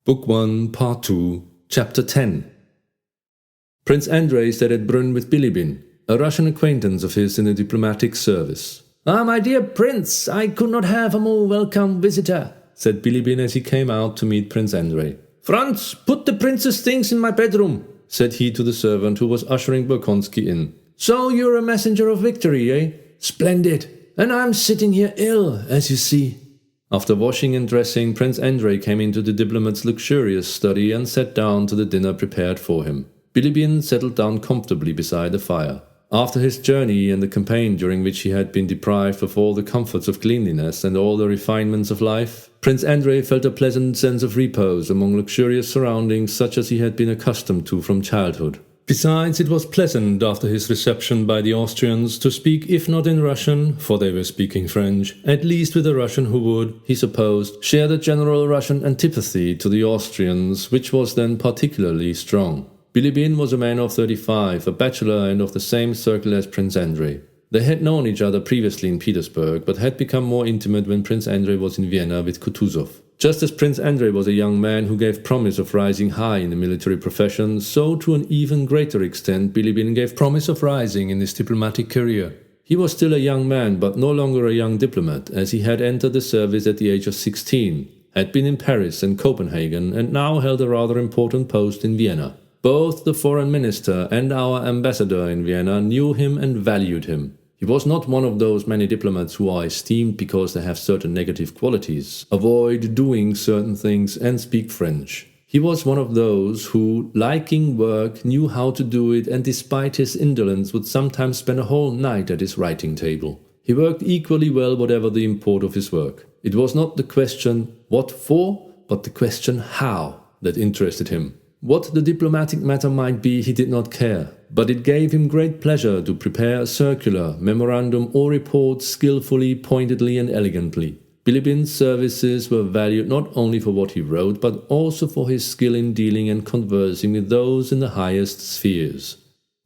Book 1, Part 2, Chapter 10. Prince Andrei stayed at Brünn with Bilibin, a Russian acquaintance of his in the diplomatic service. "Ah, my dear prince, I could not have a more welcome visitor," said Bilibin as he came out to meet Prince Andrei. "Franz, put the prince's things in my bedroom," said he to the servant who was ushering Bolkonsky in. "So you're a messenger of victory, eh? Splendid. And I'm sitting here ill, as you see." After washing and dressing, Prince Andrei came into the diplomat's luxurious study and sat down to the dinner prepared for him. Bilibin settled down comfortably beside the fire. After his journey and the campaign during which he had been deprived of all the comforts of cleanliness and all the refinements of life, Prince Andrei felt a pleasant sense of repose among luxurious surroundings such as he had been accustomed to from childhood. Besides, it was pleasant after his reception by the Austrians to speak, if not in Russian, for they were speaking French, at least with a Russian who would, he supposed, share the general Russian antipathy to the Austrians, which was then particularly strong. Bilibin was a man of 35, a bachelor and of the same circle as Prince Andrei. They had known each other previously in Petersburg, but had become more intimate when Prince Andrei was in Vienna with Kutuzov. Just as Prince Andrei was a young man who gave promise of rising high in the military profession, so to an even greater extent Bilibin gave promise of rising in his diplomatic career. He was still a young man, but no longer a young diplomat, as he had entered the service at the age of 16, had been in Paris and Copenhagen, and now held a rather important post in Vienna. Both the foreign minister and our ambassador in Vienna knew him and valued him. He was not one of those many diplomats who are esteemed because they have certain negative qualities, avoid doing certain things and speak French. He was one of those who, liking work, knew how to do it and despite his indolence would sometimes spend a whole night at his writing table. He worked equally well whatever the import of his work. It was not the question what for, but the question how that interested him. What the diplomatic matter might be he did not care, but it gave him great pleasure to prepare a circular, memorandum or report skillfully, pointedly and elegantly. Bilibin's services were valued not only for what he wrote, but also for his skill in dealing and conversing with those in the highest spheres.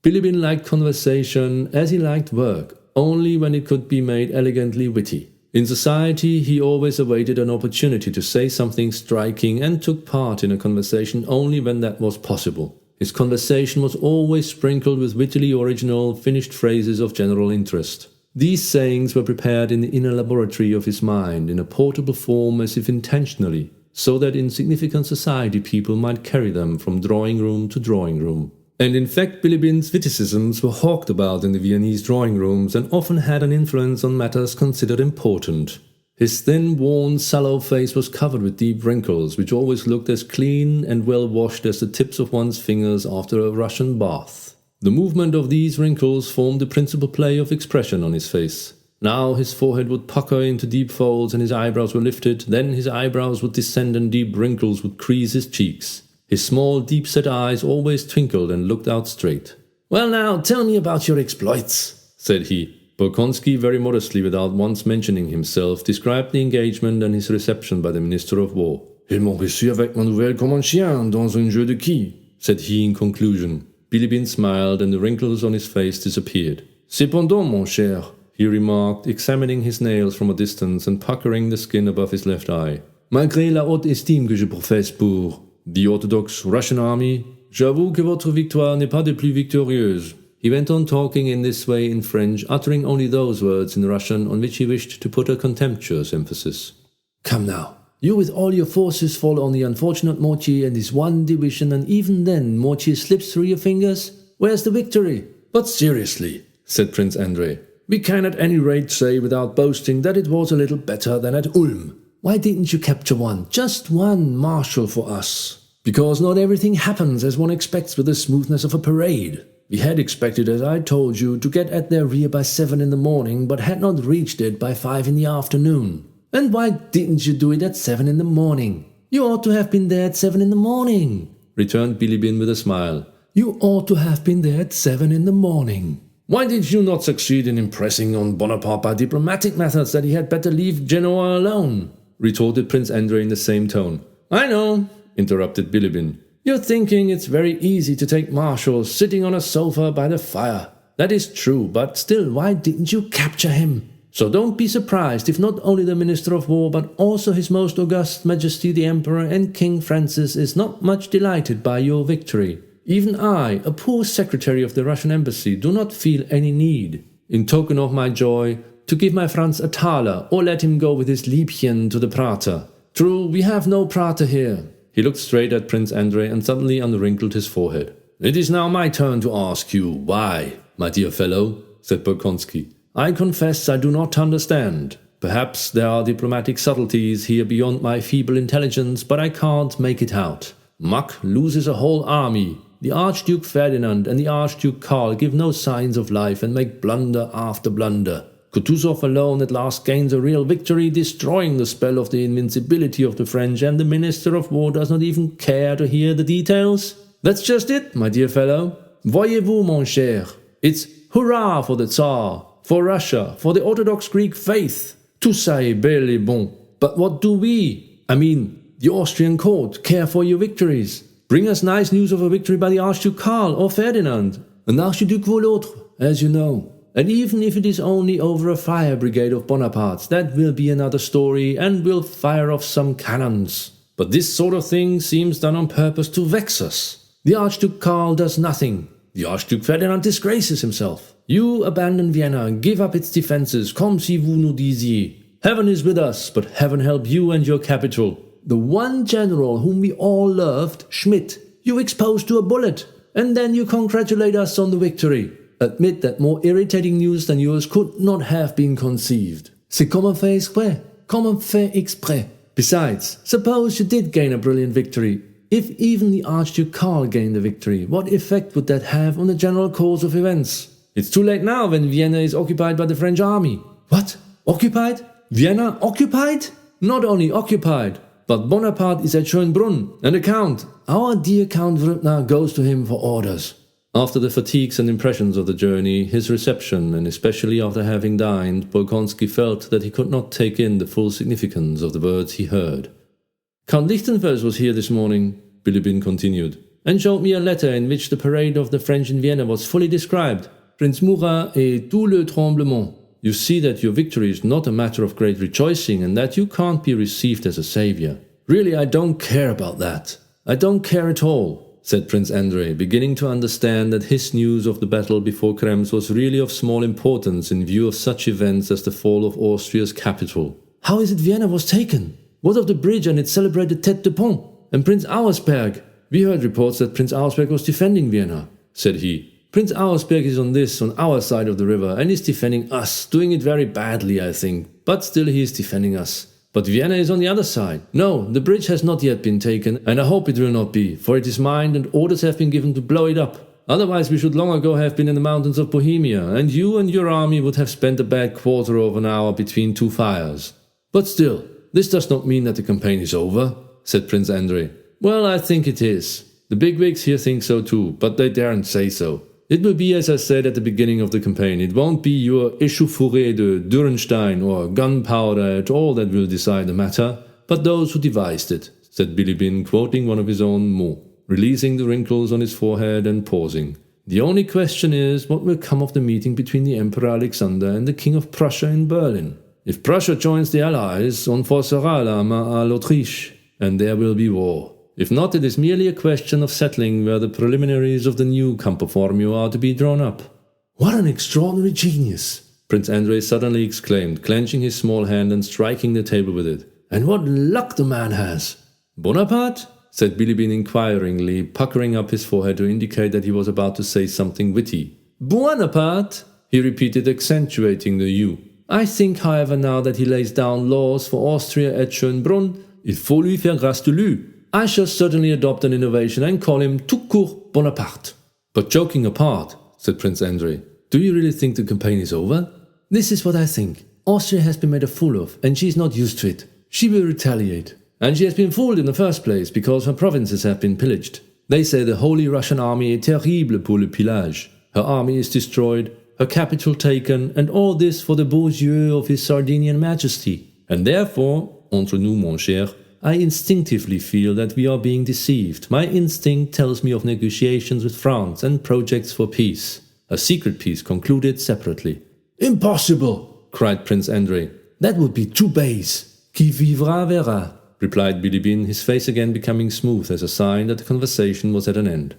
Bilibin liked conversation as he liked work, only when it could be made elegantly witty. In society, he always awaited an opportunity to say something striking and took part in a conversation only when that was possible. His conversation was always sprinkled with wittily original, finished phrases of general interest. These sayings were prepared in the inner laboratory of his mind, in a portable form as if intentionally, so that insignificant society people might carry them from drawing room to drawing room. And in fact, Bilibin's witticisms were hawked about in the Viennese drawing rooms and often had an influence on matters considered important. His thin, worn, sallow face was covered with deep wrinkles, which always looked as clean and well washed as the tips of one's fingers after a Russian bath. The movement of these wrinkles formed the principal play of expression on his face. Now his forehead would pucker into deep folds and his eyebrows were lifted, then his eyebrows would descend and deep wrinkles would crease his cheeks. His small, deep-set eyes always twinkled and looked out straight. "Well now, tell me about your exploits," said he. Bolkonsky, very modestly, without once mentioning himself, described the engagement and his reception by the Minister of War. "Ils m'ont reçu avec ma nouvelle comme un chien dans un jeu de quilles," said he in conclusion. Bilibin smiled and the wrinkles on his face disappeared. "Cependant, mon cher," he remarked, examining his nails from a distance and puckering the skin above his left eye. "Malgré la haute estime que je professe pour the Orthodox Russian army, j'avoue que votre victoire n'est pas des plus victorieuses." He went on talking in this way in French, uttering only those words in Russian on which he wished to put a contemptuous emphasis. "Come now, you with all your forces fall on the unfortunate Mortier and his one division, and even then Mortier slips through your fingers. Where's the victory?" "But seriously," said Prince Andrei, "we can at any rate say without boasting that it was a little better than at Ulm." "Why didn't you capture one, just one marshal for us?" "Because not everything happens as one expects with the smoothness of a parade. We had expected, as I told you, to get at their rear by 7 in the morning, but had not reached it by 5 in the afternoon." "And why didn't you do it at 7 in the morning? You ought to have been there at 7 in the morning," returned Bilibin with a smile. "You ought to have been there at 7 in the morning." "Why did you not succeed in impressing on Bonaparte by diplomatic methods that he had better leave Genoa alone?" retorted Prince Andrei in the same tone. "I know," interrupted Bilibin. "You're thinking it's very easy to take marshals sitting on a sofa by the fire. That is true, but still, why didn't you capture him? So don't be surprised if not only the Minister of War but also His Most August Majesty the Emperor and King Francis is not much delighted by your victory. Even I, a poor secretary of the Russian embassy, do not feel any need, in token of my joy, to give my Franz a thaler or let him go with his Liebchen to the Prater. True, we have no Prater here." He looked straight at Prince Andrei and suddenly unwrinkled his forehead. "It is now my turn to ask you why, my dear fellow," said Bolkonsky. "I confess I do not understand. Perhaps there are diplomatic subtleties here beyond my feeble intelligence, but I can't make it out. Mack loses a whole army. The Archduke Ferdinand and the Archduke Karl give no signs of life and make blunder after blunder. Kutuzov alone at last gains a real victory, destroying the spell of the invincibility of the French, and the Minister of War does not even care to hear the details. That's just it, my dear fellow. Voyez-vous, mon cher? It's hurrah for the Tsar, for Russia, for the Orthodox Greek faith. Tout ça est bel et bon. But what do we, the Austrian court, care for your victories? Bring us nice news of a victory by the Archduke Karl or Ferdinand. An Archduke vaut l'autre, as you know. And even if it is only over a fire brigade of Bonaparte's, that will be another story and will fire off some cannons. But this sort of thing seems done on purpose to vex us. The Archduke Karl does nothing. The Archduke Ferdinand disgraces himself. You abandon Vienna, give up its defences, comme si vous nous disiez. Heaven is with us, but heaven help you and your capital. The one general whom we all loved, Schmidt, you exposed to a bullet, and then you congratulate us on the victory. Admit that more irritating news than yours could not have been conceived. C'est comme on fait exprès. Comme on fait exprès. Besides, suppose you did gain a brilliant victory. If even the Archduke Karl gained the victory, what effect would that have on the general course of events? It's too late now when Vienna is occupied by the French army. What? Occupied? Vienna occupied? Not only occupied, but Bonaparte is at Schönbrunn, and the Count, our dear Count Wrubna, goes to him for orders. After the fatigues and impressions of the journey, his reception, and especially after having dined, Bolkonsky felt that he could not take in the full significance of the words he heard. "Count Lichtenfels was here this morning," Bilibin continued, "and showed me a letter in which the parade of the French in Vienna was fully described. Prince Murat et tout le tremblement. You see that your victory is not a matter of great rejoicing and that you can't be received as a savior. Really, I don't care about that. I don't care at all," said Prince Andrei, beginning to understand that his news of the battle before Krems was really of small importance in view of such events as the fall of Austria's capital. "How is it Vienna was taken? What of the bridge and its celebrated tête de pont? And Prince Auersperg? We heard reports that Prince Auersperg was defending Vienna," said he. "Prince Auersperg is on our side of the river, and is defending us, doing it very badly, I think, but still he is defending us. But Vienna is on the other side. No, the bridge has not yet been taken, and I hope it will not be, for it is mined and orders have been given to blow it up. Otherwise we should long ago have been in the mountains of Bohemia, and you and your army would have spent a bad quarter of an hour between two fires. But still, this does not mean that the campaign is over," said Prince Andrei. "Well, I think it is. The bigwigs here think so too, but they daren't say so. It will be as I said at the beginning of the campaign. It won't be your échauffourée de Dürrenstein or gunpowder at all that will decide the matter, but those who devised it," said Bilibin, quoting one of his own mots, releasing the wrinkles on his forehead and pausing. "The only question is what will come of the meeting between the Emperor Alexander and the King of Prussia in Berlin. If Prussia joins the Allies, on forcera la main à l'Autriche, and there will be war. If not, it is merely a question of settling where the preliminaries of the new Campoformio are to be drawn up." "What an extraordinary genius!" Prince Andrei suddenly exclaimed, clenching his small hand and striking the table with it. "And what luck the man has!" "Bonaparte?" said Bilibin inquiringly, puckering up his forehead to indicate that he was about to say something witty. "Bonaparte?" he repeated, accentuating the U. "I think, however, now that he lays down laws for Austria at Schönbrunn, il faut lui faire grâce de lui. I shall certainly adopt an innovation and call him tout court Bonaparte." "But joking apart," said Prince Andrei, "do you really think the campaign is over?" "This is what I think. Austria has been made a fool of, and she is not used to it. She will retaliate. And she has been fooled in the first place, because her provinces have been pillaged. They say the Holy Russian army est terrible pour le pillage. Her army is destroyed, her capital taken, and all this for the beaux yeux of his Sardinian Majesty. And therefore, entre nous mon cher, I instinctively feel that we are being deceived. My instinct tells me of negotiations with France and projects for peace. A secret peace concluded separately." "Impossible!" cried Prince Andrei. That would be too base. Qui vivra verra, replied Bilibin, his face again becoming smooth as a sign that the conversation was at an end.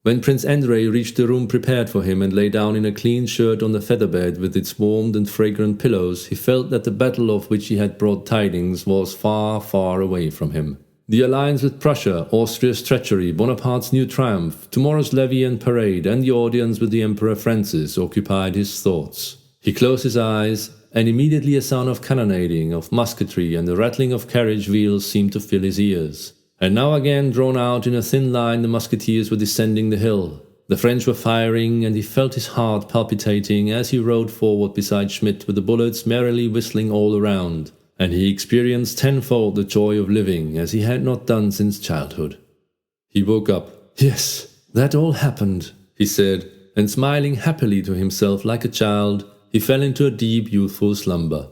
When Prince Andrei reached the room prepared for him and lay down in a clean shirt on the feather bed with its warm and fragrant pillows, he felt that the battle of which he had brought tidings was far, far away from him. The alliance with Prussia, Austria's treachery, Bonaparte's new triumph, tomorrow's levee and parade, and the audience with the Emperor Francis occupied his thoughts. He closed his eyes, and immediately a sound of cannonading, of musketry, and the rattling of carriage wheels seemed to fill his ears. And now again, drawn out in a thin line, the musketeers were descending the hill. The French were firing, and he felt his heart palpitating as he rode forward beside Schmidt with the bullets merrily whistling all around. And he experienced tenfold the joy of living, as he had not done since childhood. He woke up. Yes, that all happened, he said, and smiling happily to himself like a child, he fell into a deep youthful slumber.